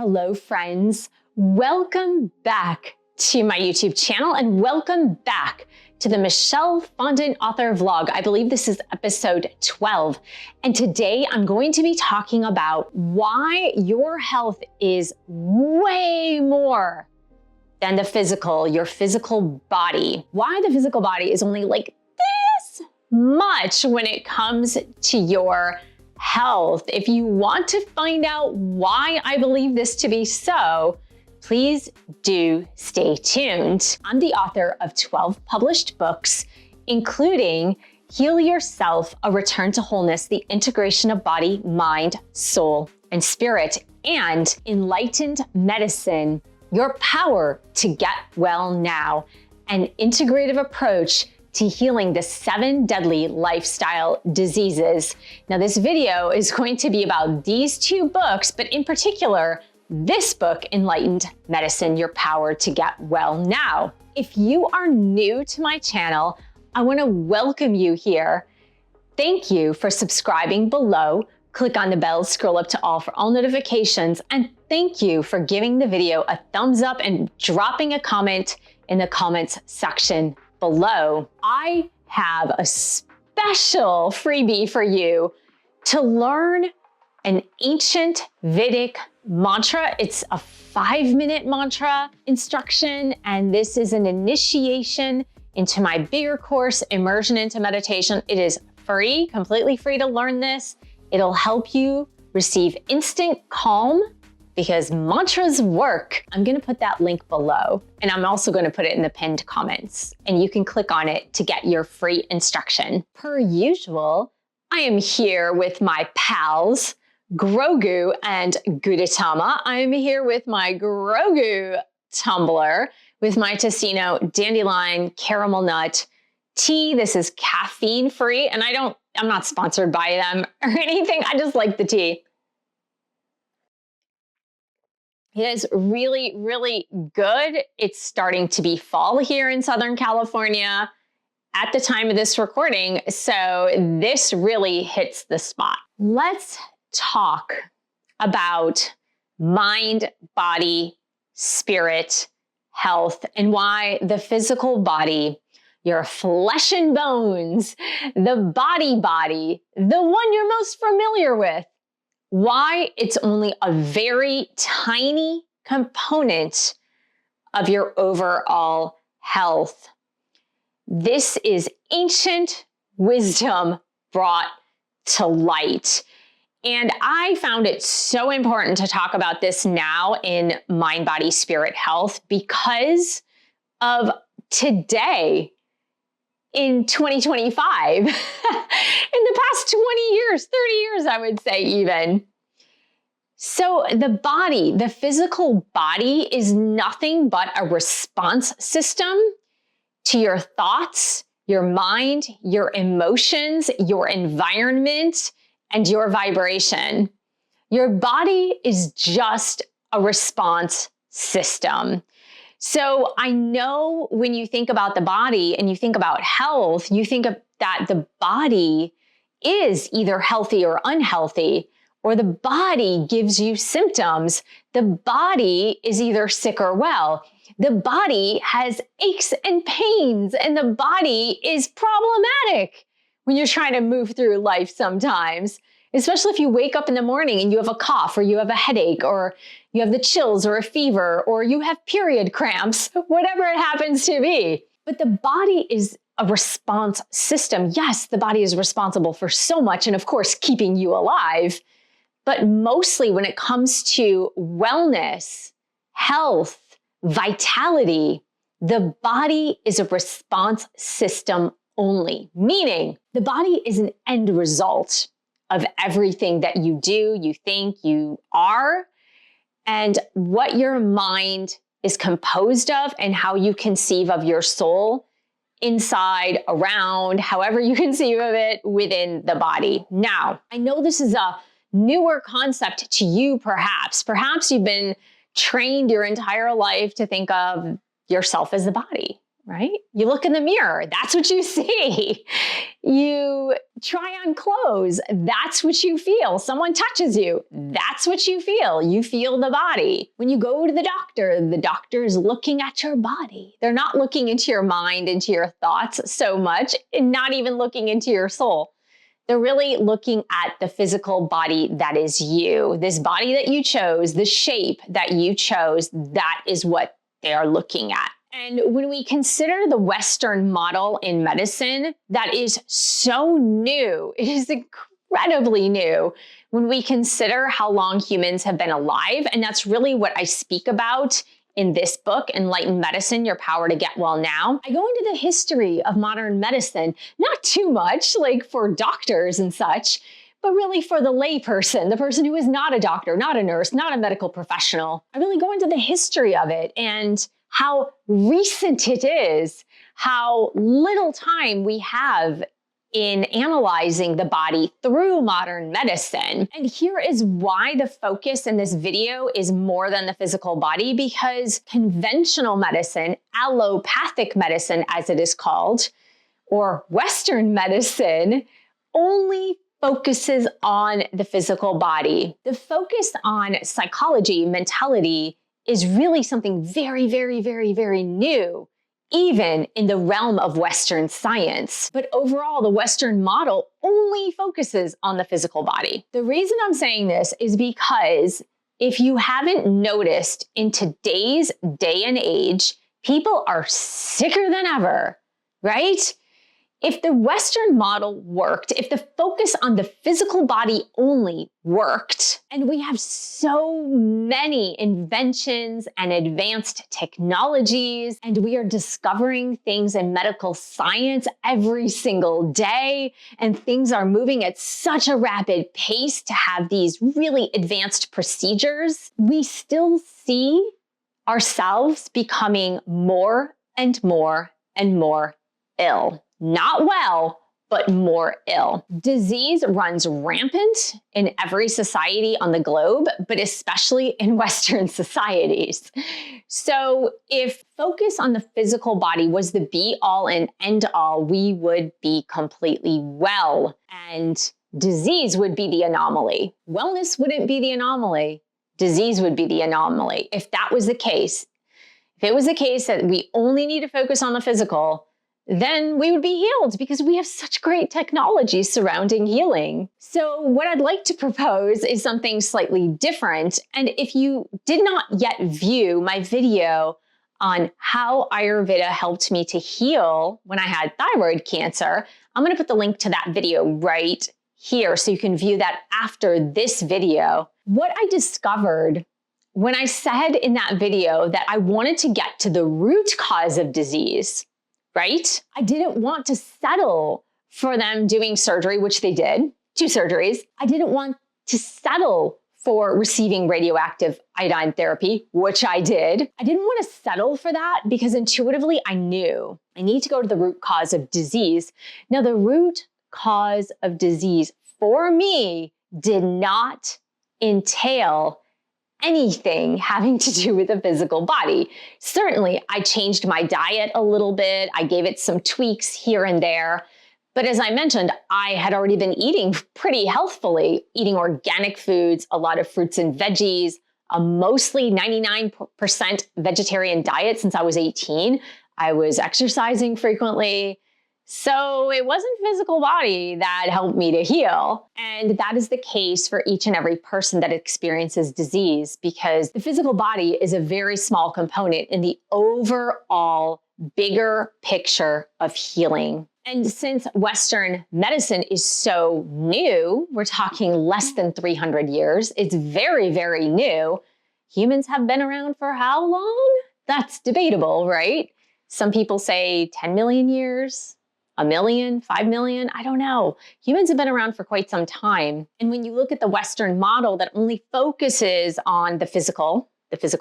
Hello, friends. Welcome back to my YouTube channel and welcome back to the Michelle Fondin author vlog. I believe this is episode 12. And today I'm going to be talking about why your health is way more than the physical, your physical body. Why the physical body is only like this much when it comes to your health. If you want to find out why I believe this to be so, please do stay tuned. I'm the author of 12 published books, including Heal Yourself, A Return to Wholeness, The Integration of Body, Mind, Soul, and Spirit, and Enlightened Medicine, Your Power to Get Well Now, an integrative approach to healing the 7 deadly lifestyle diseases. Now, this video is going to be about these 2 books, but in particular, this book, Enlightened Medicine, Your Power to Get Well Now. If you are new to my channel, I want to welcome you here. Thank you for subscribing below. Click on the bell, scroll up to all for all notifications, and thank you for giving the video a thumbs up and dropping a comment in the comments section below. I have a special freebie for you to learn an ancient Vedic mantra. It's a 5-minute mantra instruction, and this is an initiation into my bigger course, Immersion into Meditation. It is free, completely free to learn this. It'll help you receive instant calm because mantras work. I'm gonna put that link below, and I'm also gonna put it in the pinned comments, and you can click on it to get your free instruction. Per usual, I am here with my pals, Grogu and Gudetama. I'm here with my Grogu tumbler with my Tocino Dandelion Caramel Nut tea. This is caffeine free, and I'm not sponsored by them or anything. I just like the tea. It is really, really good. It's starting to be fall here in Southern California at the time of this recording, so this really hits the spot. Let's talk about mind, body, spirit, health, and why the physical body, your flesh and bones, the body, the one you're most familiar with, why it's only a very tiny component of your overall health. This is ancient wisdom brought to light. And I found it so important to talk about this now in mind, body, spirit, health because of today in 2025, in the past 20 years, 30 years, I would say even. So the body, the physical body is nothing but a response system to your thoughts, your mind, your emotions, your environment, and your vibration. Your body is just a response system. So I know when you think about the body and you think about health, you think of that the body is either healthy or unhealthy, or the body gives you symptoms. The body is either sick or well. The body has aches and pains, and the body is problematic when you're trying to move through life sometimes, especially if you wake up in the morning and you have a cough or you have a headache or you have the chills or a fever or you have period cramps, whatever it happens to be. But the body is a response system. Yes, the body is responsible for so much and of course keeping you alive, but mostly when it comes to wellness, health, vitality, the body is a response system only, meaning the body is an end result of everything that you do, you think, you are, and what your mind is composed of and how you conceive of your soul inside, around, however you conceive of it within the body. Now, I know this is a newer concept to you, perhaps. Perhaps you've been trained your entire life to think of yourself as the body, right? You look in the mirror, that's what you see. You try on clothes, that's what you feel. Someone touches you, that's what you feel. You feel the body. When you go to the doctor is looking at your body. They're not looking into your mind, into your thoughts so much, and not even looking into your soul. They're really looking at the physical body that is you. This body that you chose, the shape that you chose, that is what they are looking at. And when we consider the Western model in medicine, that is so new. It is incredibly new when we consider how long humans have been alive. And that's really what I speak about in this book, Enlightened Medicine, Your Power to Get Well Now. I go into the history of modern medicine, not too much like for doctors and such, but really for the layperson, the person who is not a doctor, not a nurse, not a medical professional. I really go into the history of it and how recent it is, how little time we have in analyzing the body through modern medicine. And here is why the focus in this video is more than the physical body, because conventional medicine, allopathic medicine as it is called, or Western medicine, only focuses on the physical body. The focus on psychology, mentality, is really something very, very, very, very new, even in the realm of Western science. But overall, the Western model only focuses on the physical body. The reason I'm saying this is because if you haven't noticed, in today's day and age, people are sicker than ever, right? If the Western model worked, if the focus on the physical body only worked, and we have so many inventions and advanced technologies, and we are discovering things in medical science every single day, and things are moving at such a rapid pace to have these really advanced procedures, we still see ourselves becoming more and more and more ill. Not well, but more ill. Disease runs rampant in every society on the globe, but especially in Western societies. So if focus on the physical body was the be all and end all, we would be completely well, and disease would be the anomaly. Wellness wouldn't be the anomaly. Disease would be the anomaly. If that was the case, if it was the case that we only need to focus on the physical, then we would be healed because we have such great technology surrounding healing. So what I'd like to propose is something slightly different. And if you did not yet view my video on how Ayurveda helped me to heal when I had thyroid cancer, I'm going to put the link to that video right here so you can view that after this video. What I discovered when I said in that video that I wanted to get to the root cause of disease, right? I didn't want to settle for them doing surgery, which they did, 2 surgeries. I didn't want to settle for receiving radioactive iodine therapy, which I did. I didn't want to settle for that because intuitively I knew I need to go to the root cause of disease. Now, the root cause of disease for me did not entail anything having to do with the physical body. Certainly, I changed my diet a little bit. I gave it some tweaks here and there. But as I mentioned, I had already been eating pretty healthfully, eating organic foods, a lot of fruits and veggies, a mostly 99% vegetarian diet since I was 18. I was exercising frequently. So it wasn't physical body that helped me to heal. And that is the case for each and every person that experiences disease, because the physical body is a very small component in the overall bigger picture of healing. And since Western medicine is so new, we're talking less than 300 years, it's very, very new. Humans have been around for how long? That's debatable, right? Some people say 10 million years. 1 million, 5 million, I don't know. Humans have been around for quite some time. And when you look at the Western model that only focuses on the physical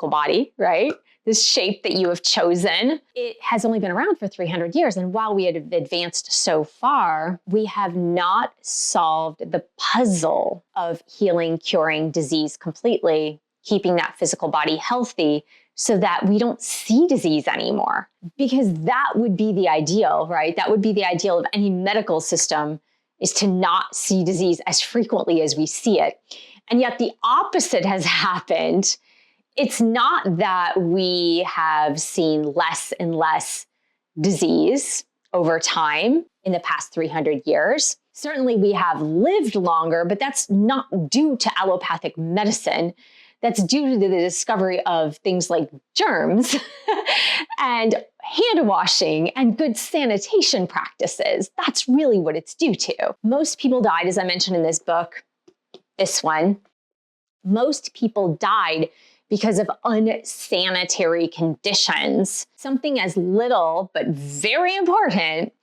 body, right? This shape that you have chosen, it has only been around for 300 years. And while we have advanced so far, we have not solved the puzzle of healing, curing disease completely. keeping that physical body healthy so that we don't see disease anymore. Because that would be the ideal, right? That would be the ideal of any medical system, is to not see disease as frequently as we see it. And yet the opposite has happened. It's not that we have seen less and less disease over time in the past 300 years. Certainly we have lived longer, but that's not due to allopathic medicine. That's due to the discovery of things like germs and hand washing and good sanitation practices. That's really what it's due to. Most people died, as I mentioned in this book, this one. Most people died because of unsanitary conditions. Something as little but very important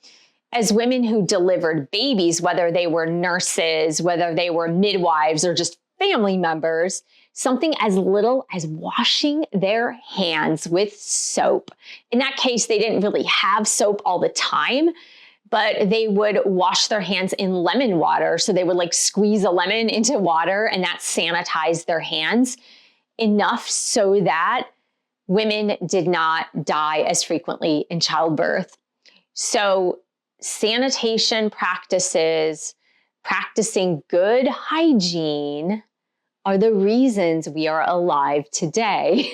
as women who delivered babies, whether they were nurses, whether they were midwives, or just family members, something as little as washing their hands with soap. In that case, they didn't really have soap all the time, but they would wash their hands in lemon water. So they would like squeeze a lemon into water and that sanitized their hands enough so that women did not die as frequently in childbirth. So sanitation practices, practicing good hygiene are the reasons we are alive today.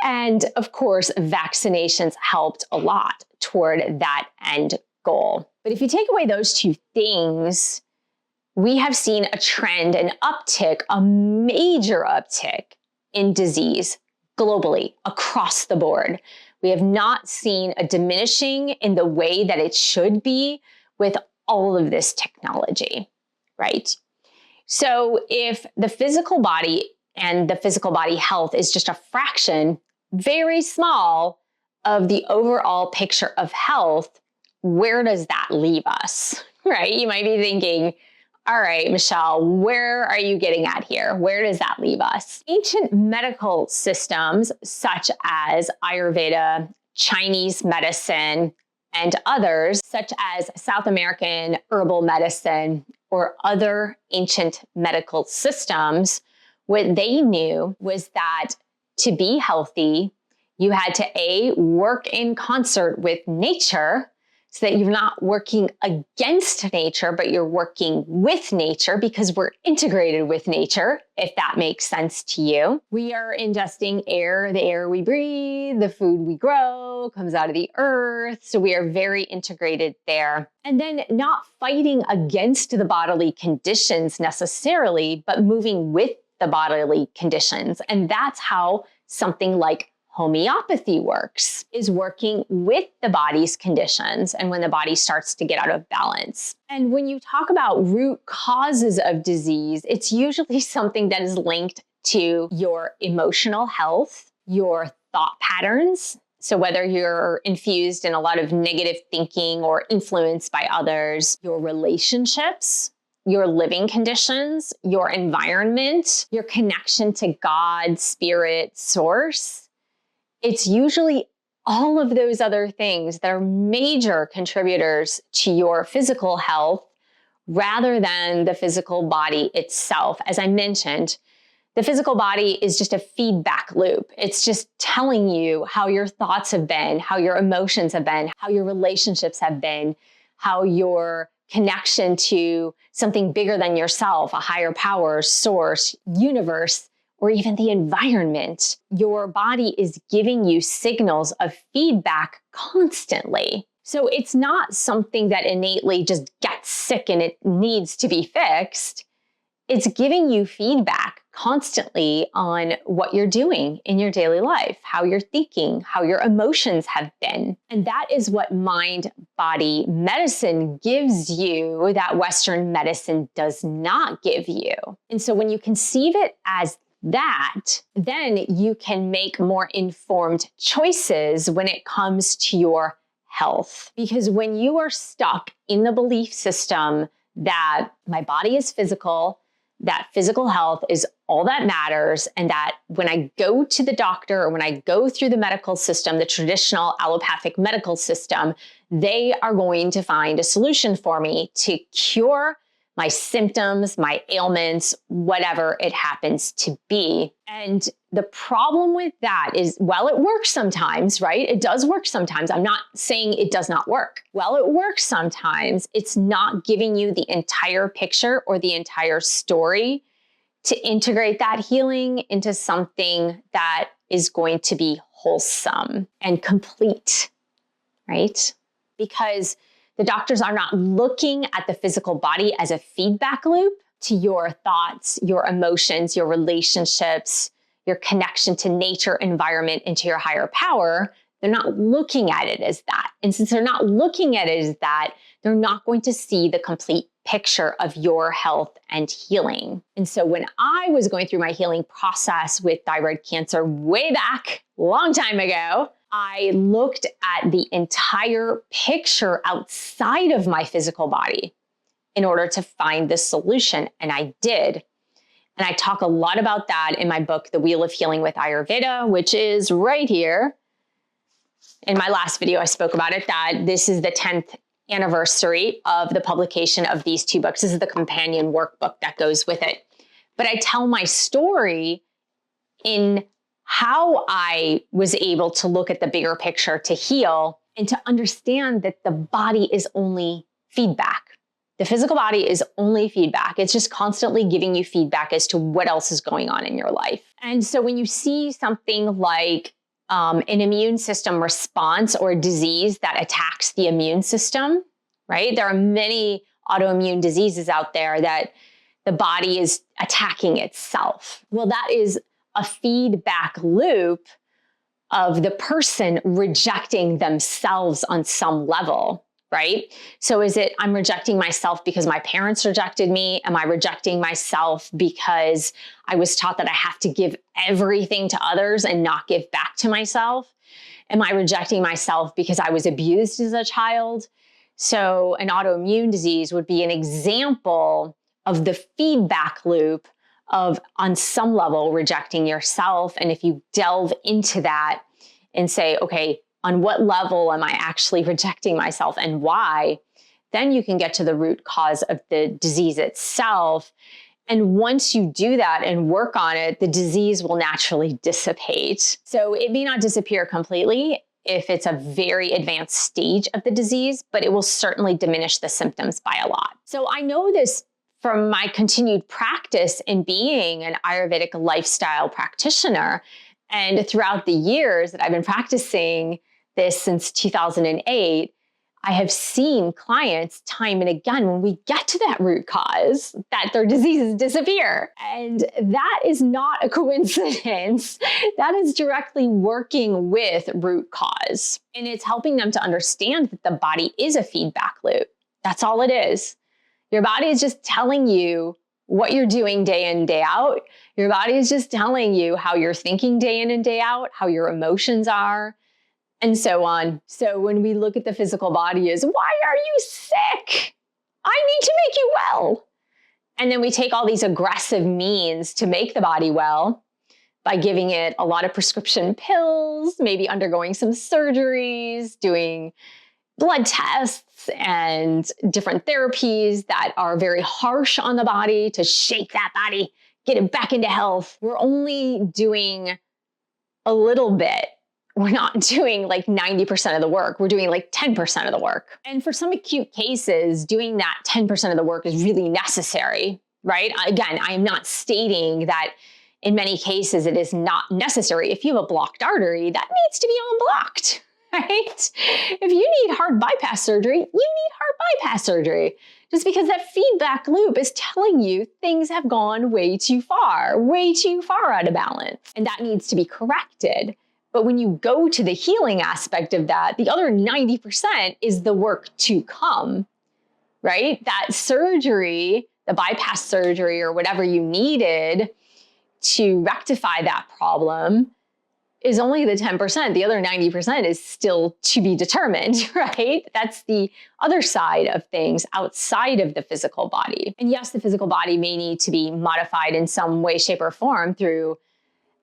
And of course, vaccinations helped a lot toward that end goal. But if you take away those two things, we have seen a trend, an uptick, a major uptick in disease globally across the board. We have not seen a diminishing in the way that it should be with all of this technology, right? So if the physical body and the physical body health is just a fraction, very small, of the overall picture of health, where does that leave us, right? You might be thinking, all right, Michelle, where are you getting at here? Where does that leave us? Ancient medical systems such as Ayurveda, Chinese medicine, and others such as South American herbal medicine or other ancient medical systems, what they knew was that to be healthy, you had to A, work in concert with nature, so that you're not working against nature, but you're working with nature because we're integrated with nature, if that makes sense to you. We are ingesting air, the air we breathe, the food we grow comes out of the earth. So we are very integrated there. And then not fighting against the bodily conditions necessarily, but moving with the bodily conditions. And that's how something like homeopathy works, is working with the body's conditions and when the body starts to get out of balance. And when you talk about root causes of disease, it's usually something that is linked to your emotional health, your thought patterns. So whether you're infused in a lot of negative thinking or influenced by others, your relationships, your living conditions, your environment, your connection to God, spirit, source, it's usually all of those other things that are major contributors to your physical health rather than the physical body itself. As I mentioned, the physical body is just a feedback loop. It's just telling you how your thoughts have been, how your emotions have been, how your relationships have been, how your connection to something bigger than yourself, a higher power, source, universe, or even the environment. Your body is giving you signals of feedback constantly. So it's not something that innately just gets sick and it needs to be fixed. It's giving you feedback constantly on what you're doing in your daily life, how you're thinking, how your emotions have been. And that is what mind-body medicine gives you that Western medicine does not give you. And so when you conceive it as that, then you can make more informed choices when it comes to your health. Because when you are stuck in the belief system that my body is physical, that physical health is all that matters, and that when I go to the doctor or when I go through the medical system, the traditional allopathic medical system, they are going to find a solution for me to cure my symptoms, my ailments, whatever it happens to be. And the problem with that is, well, it works sometimes, right? It does work sometimes. I'm not saying it does not work. Well, it works sometimes. It's not giving you the entire picture or the entire story to integrate that healing into something that is going to be wholesome and complete, right? Because the doctors are not looking at the physical body as a feedback loop to your thoughts, your emotions, your relationships, your connection to nature, environment, and to your higher power. They're not looking at it as that. And since they're not looking at it as that, they're not going to see the complete picture of your health and healing. And so when I was going through my healing process with thyroid cancer way back, a long time ago, I looked at the entire picture outside of my physical body in order to find the solution. And I did. And I talk a lot about that in my book, The Wheel of Healing with Ayurveda, which is right here. In my last video, I spoke about it, that this is the 10th anniversary of the publication of these two books. This is the companion workbook that goes with it. But I tell my story in how I was able to look at the bigger picture to heal and to understand that the body is only feedback. The physical body is only feedback. It's just constantly giving you feedback as to what else is going on in your life. And so when you see something like an immune system response or a disease that attacks the immune system, right? There are many autoimmune diseases out there that the body is attacking itself. Well, that is a feedback loop of the person rejecting themselves on some level, right? So is it, I'm rejecting myself because my parents rejected me? Am I rejecting myself because I was taught that I have to give everything to others and not give back to myself? Am I rejecting myself because I was abused as a child? So an autoimmune disease would be an example of the feedback loop of, on some level, rejecting yourself. And if you delve into that and say, okay, on what level am I actually rejecting myself and why? Then you can get to the root cause of the disease itself. And once you do that and work on it, the disease will naturally dissipate. So it may not disappear completely if it's a very advanced stage of the disease, but it will certainly diminish the symptoms by a lot. So I know this from my continued practice in being an Ayurvedic lifestyle practitioner. And throughout the years that I've been practicing this since 2008, I have seen clients time and again, when we get to that root cause, that their diseases disappear. And that is not a coincidence. That is directly working with root cause. And it's helping them to understand that the body is a feedback loop. That's all it is. Your body is just telling you what you're doing day in, day out. Your body is just telling you how you're thinking day in and day out, how your emotions are, and so on. So when we look at the physical body as, why are you sick? I need to make you well. And then we take all these aggressive means to make the body well by giving it a lot of prescription pills, maybe undergoing some surgeries, doing blood tests and different therapies that are very harsh on the body to shake that body, get it back into health. We're only doing a little bit. We're not doing like 90% of the work. We're doing like 10% of the work. And for some acute cases, doing that 10% of the work is really necessary, right? Again, I am not stating that in many cases it is not necessary. If you have a blocked artery, that needs to be unblocked. Right? If you need heart bypass surgery, you need heart bypass surgery. Just because that feedback loop is telling you things have gone way too far out of balance. And that needs to be corrected. But when you go to the healing aspect of that, the other 90% is the work to come, right? That surgery, the bypass surgery or whatever you needed to rectify that problem is only the 10%. The other 90% is still to be determined, right? That's the other side of things outside of the physical body. And yes, the physical body may need to be modified in some way, shape, or form through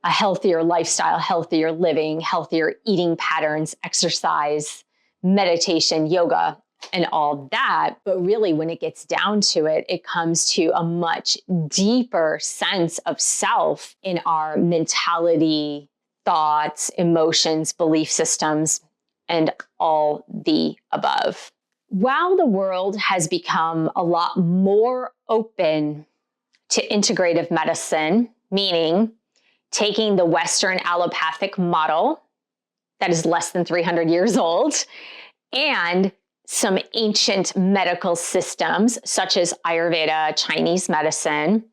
a healthier lifestyle, healthier living, healthier eating patterns, exercise, meditation, yoga, and all that. But really, when it gets down to it, it comes to a much deeper sense of self in our mentality, thoughts, emotions, belief systems, and all the above. While the world has become a lot more open to integrative medicine, meaning taking the Western allopathic model that is less than 300 years old and some ancient medical systems such as Ayurveda, Chinese medicine,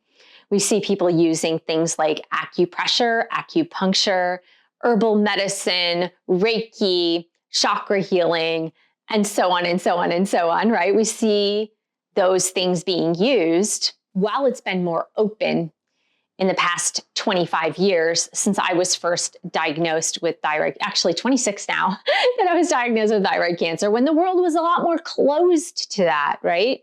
we see people using things like acupressure, acupuncture, herbal medicine, Reiki, chakra healing, and so on and so on and so on, right? We see those things being used. While it's been more open in the past 25 years since I was first diagnosed with thyroid, actually 26 now, that I was diagnosed with thyroid cancer, when the world was a lot more closed to that, right?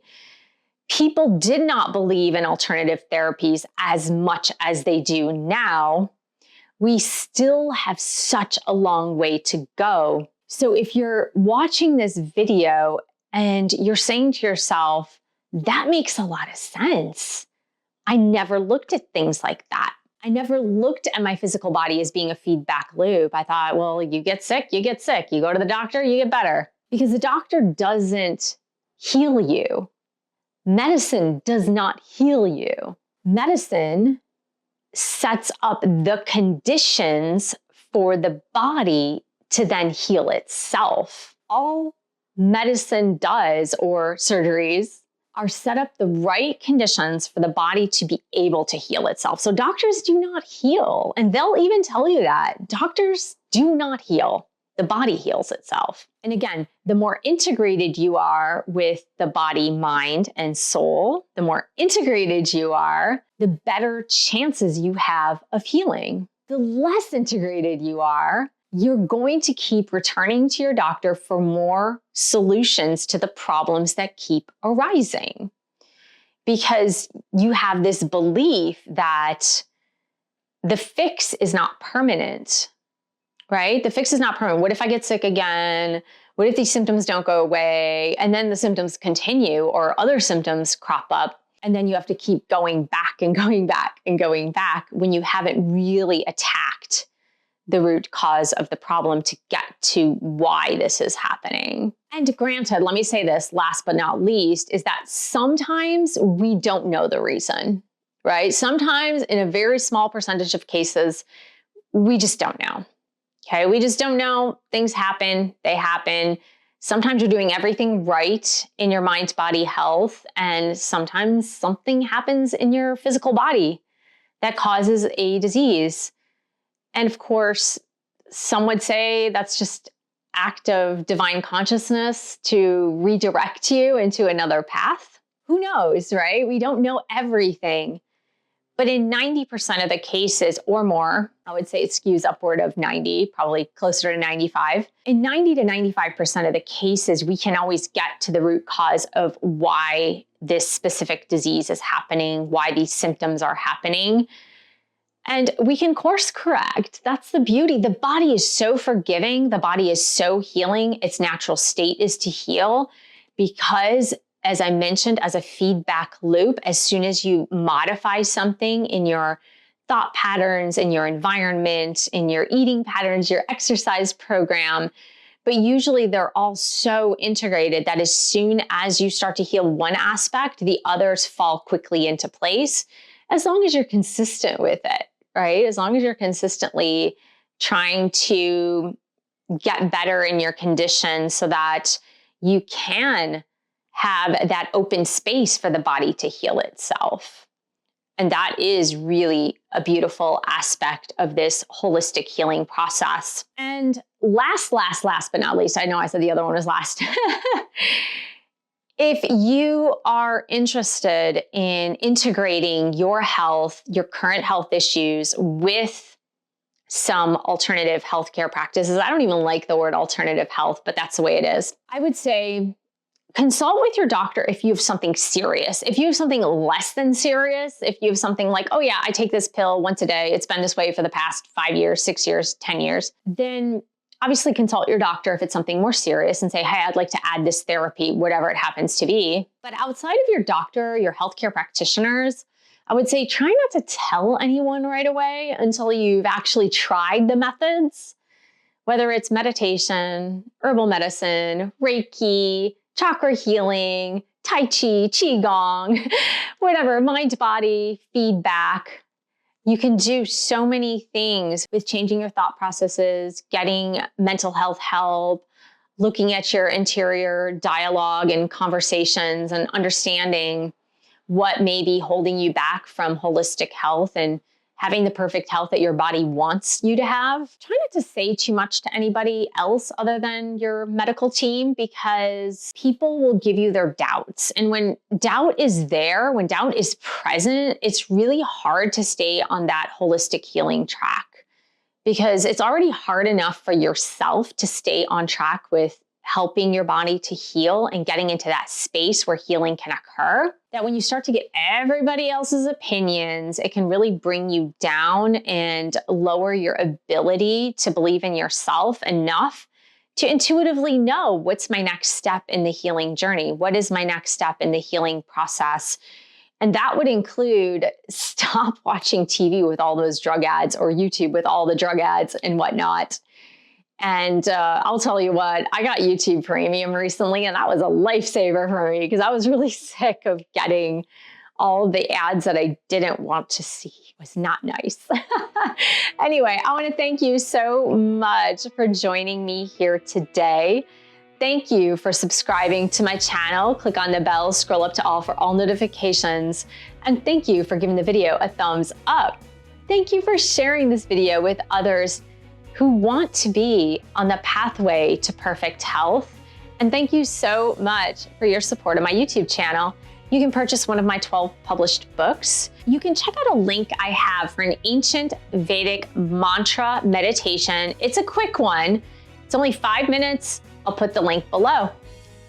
People did not believe in alternative therapies as much as they do now. We still have such a long way to go. So if you're watching this video and you're saying to yourself, that makes a lot of sense. I never looked at things like that. I never looked at my physical body as being a feedback loop. I thought, well, you get sick, you get sick. You go to the doctor, you get better. Because the doctor doesn't heal you. Medicine does not heal you. Medicine sets up the conditions for the body to then heal itself. All medicine does, or surgeries, are set up the right conditions for the body to be able to heal itself. So doctors do not heal, and they'll even tell you that. Doctors do not heal. The body heals itself. And again, the more integrated you are with the body, mind, and soul, the more integrated you are, the better chances you have of healing. The less integrated you are, you're going to keep returning to your doctor for more solutions to the problems that keep arising. Because you have this belief that the fix is not permanent, right? The fix is not permanent. What if I get sick again? What if these symptoms don't go away? And then the symptoms continue or other symptoms crop up. And then you have to keep going back and going back and going back when you haven't really attacked the root cause of the problem to get to why this is happening. And granted, let me say this last but not least, is that sometimes we don't know the reason, right? Sometimes in a very small percentage of cases, we just don't know. Okay, we just don't know. Things happen, they happen. Sometimes you're doing everything right in your mind, body health, and sometimes something happens in your physical body that causes a disease. And of course, some would say that's just act of divine consciousness to redirect you into another path. Who knows, right? We don't know everything. But in 90% of the cases or more, I would say it skews upward of 90, probably closer to 95. In 90 to 95% of the cases, we can always get to the root cause of why this specific disease is happening, why these symptoms are happening. And we can course correct. That's the beauty. The body is so forgiving. The body is so healing. Its natural state is to heal because, as I mentioned, as a feedback loop, as soon as you modify something in your thought patterns, in your environment, in your eating patterns, your exercise program, but usually they're all so integrated that as soon as you start to heal one aspect, the others fall quickly into place, as long as you're consistent with it, right? As long as you're consistently trying to get better in your condition so that you can have that open space for the body to heal itself. And that is really a beautiful aspect of this holistic healing process. And last but not least, I know I said the other one was last. If you are interested in integrating your health, your current health issues with some alternative healthcare practices, I don't even like the word alternative health, but that's the way it is. I would say consult with your doctor if you have something serious. If you have something less than serious, if you have something like, oh yeah, I take this pill once a day, it's been this way for the past 5 years, 6 years, 10 years, then Obviously consult your doctor if it's something more serious and say, hey, I'd like to add this therapy, whatever it happens to be. But outside of your doctor, your healthcare practitioners, I would say try not to tell anyone right away until you've actually tried the methods, whether it's meditation, herbal medicine, Reiki, chakra healing, Tai Chi, Qigong, whatever, mind-body feedback. You can do so many things with changing your thought processes, getting mental health help, looking at your interior dialogue and conversations and understanding what may be holding you back from holistic health and having the perfect health that your body wants you to have. Try not to say too much to anybody else other than your medical team, because people will give you their doubts. And when doubt is there, when doubt is present, it's really hard to stay on that holistic healing track, because it's already hard enough for yourself to stay on track with helping your body to heal and getting into that space where healing can occur, that when you start to get everybody else's opinions, it can really bring you down and lower your ability to believe in yourself enough to intuitively know what's my next step in the healing journey. What is my next step in the healing process? And that would include stop watching TV with all those drug ads or YouTube with all the drug ads and whatnot. And I'll tell you what, I got YouTube Premium recently, and that was a lifesaver for me because I was really sick of getting all the ads that I didn't want to see. It was not nice. Anyway, I want to thank you so much for joining me here today. Thank you for subscribing to my channel. Click on the bell, scroll up to all for all notifications. And thank you for giving the video a thumbs up. Thank you for sharing this video with others who want to be on the pathway to perfect health. And thank you so much for your support of my YouTube channel. You can purchase one of my 12 published books. You can check out a link I have for an ancient Vedic mantra meditation. It's a quick one. It's only 5 minutes. I'll put the link below.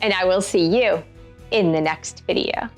And I will see you in the next video.